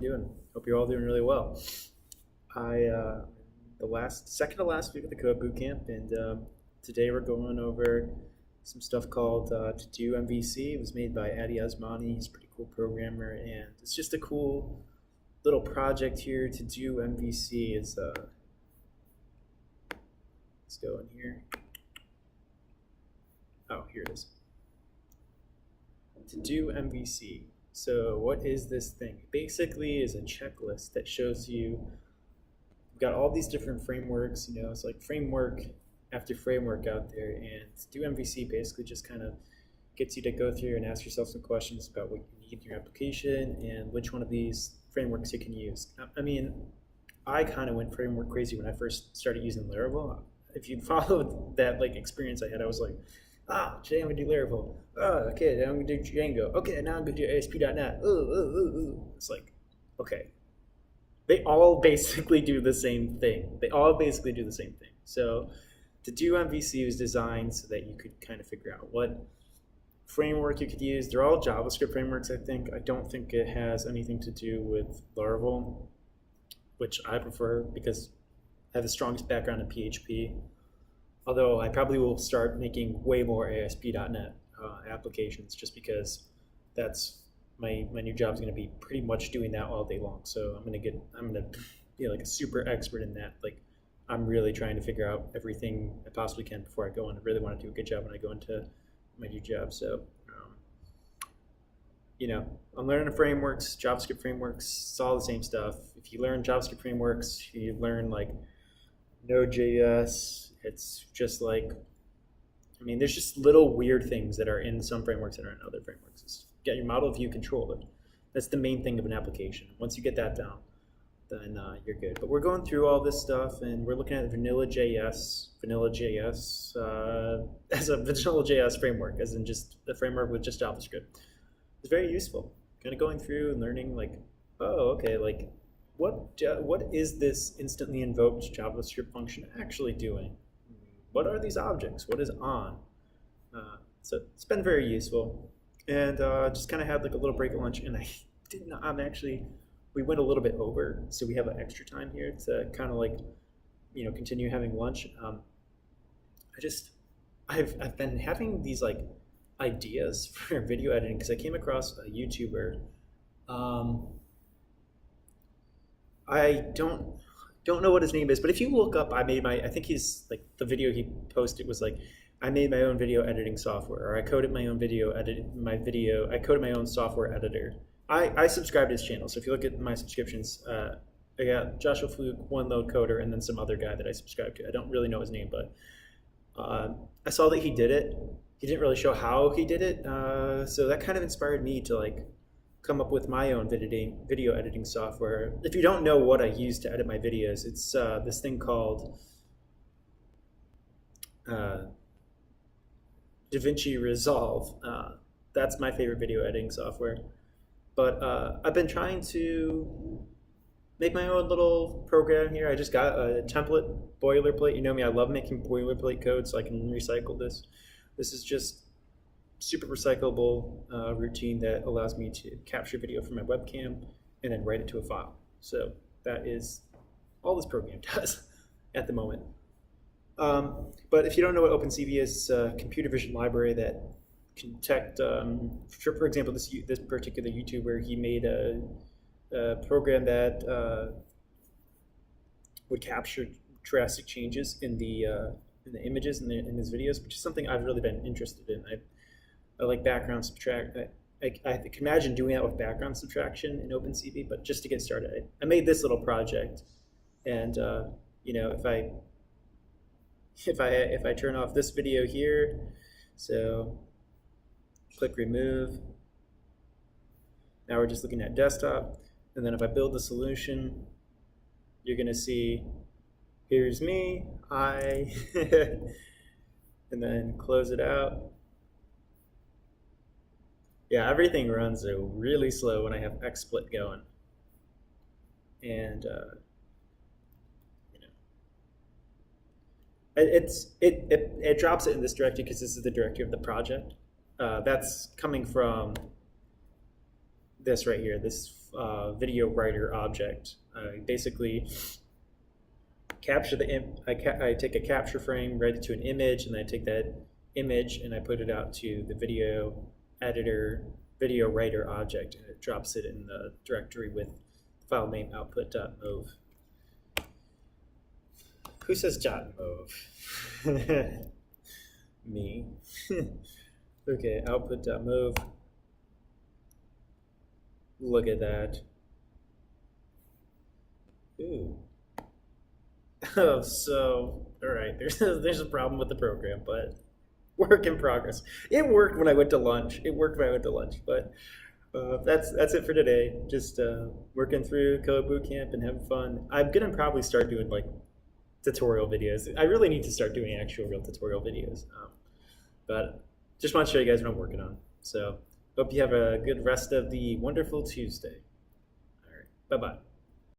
Doing? Hope you're all doing really well. I second to last week of the code boot camp, and today we're going over some stuff called Todo MVC. It was made by Adi Asmani. He's a pretty cool programmer, and it's just a cool little project here. Todo MVC is let's go in here. Oh, here it is. Todo MVC. So what is this thing? It basically is a checklist that shows you we've got all these different frameworks. It's like framework after framework out there, and do MVC basically just kind of gets you to go through and ask yourself some questions about what you need in your application and which one of these frameworks you can use. I mean, I kind of went framework crazy when I first started using Laravel. If you followed that experience I had, I was like, today I'm gonna do Laravel. Okay, then I'm gonna do Django. Okay, now I'm gonna do ASP.NET. It's like, okay, they all basically do the same thing. So the do MVC was designed so that you could kind of figure out what framework you could use. They're all JavaScript frameworks, I think. I don't think it has anything to do with Laravel, which I prefer because I have the strongest background in PHP. Although I probably will start making way more ASP.NET applications just because that's my new job is going to be pretty much doing that all day long. So I'm gonna be like a super expert in that. Like I'm really trying to figure out everything I possibly can before I go in. I really want to do a good job when I go into my new job. So I'm learning the frameworks, JavaScript frameworks. It's all the same stuff. If you learn JavaScript frameworks, you learn like Node.js. It's just like, I mean, there's just little weird things that are in some frameworks that are in other frameworks. It's get your model view controller. That's the main thing of an application. Once you get that down, then you're good. But we're going through all this stuff, and we're looking at Vanilla.js as a Vanilla.js framework, as in just the framework with just JavaScript. It's very useful. Kind of going through and learning, like, oh, okay, like, what is this instantly invoked JavaScript function actually doing? What are these objects? What is on? So it's been very useful, and just kind of had like a little break at lunch, and I didn't. I'm actually we went a little bit over, so we have an extra time here to kind of continue having lunch. I just I've been having these like ideas for video editing because I came across a YouTuber. I don't know what his name is, but if you look up, I think he's like the video he posted was like, I made my own video editing software, or I coded my own I coded my own software editor. I subscribe to his channel, so if you look at my subscriptions, I got Joshua Fluke, One Load Coder, and then some other guy that I subscribe to. I don't really know his name, but I saw that he did it. He didn't really show how he did it, so that kind of inspired me to like come up with my own video editing software. If you don't know what I use to edit my videos, it's this thing called uh, DaVinci Resolve. That's my favorite video editing software. But I've been trying to make my own little program here. I just got a template boilerplate. You know me, I love making boilerplate code so I can recycle this. This is just super recyclable routine that allows me to capture video from my webcam and then write it to a file. So that is all this program does at the moment. But if you don't know what OpenCV is, it's a computer vision library that can detect, for example, this particular YouTuber, he made a program that would capture drastic changes in the images in his videos, which is something I've really been interested in. I like background subtract. I can imagine doing that with background subtraction in OpenCV, but just to get started, I made this little project, and if I turn off this video here, so click remove. Now we're just looking at desktop, and then if I build the solution, you're gonna see here's me, hi, and then close it out. Yeah, everything runs really slow when I have XSplit going. And you know, it drops it in this directory because this is the directory of the project. That's coming from this right here, this video writer object. I basically capture I take a capture frame, write it to an image, and then I take that image and I put it out to the video editor, video writer object, and it drops it in the directory with file name output.mov. Who says .mov? Me. Okay, output.mov. Look at that. Ooh. Oh, so all right. There's a problem with the program, but work in progress. It worked when I went to lunch. But that's it for today. Just working through Code Bootcamp and having fun. I'm gonna probably start doing like tutorial videos. I really need to start doing actual real tutorial videos. But just want to show you guys what I'm working on. So hope you have a good rest of the wonderful Tuesday. All right. Bye-bye.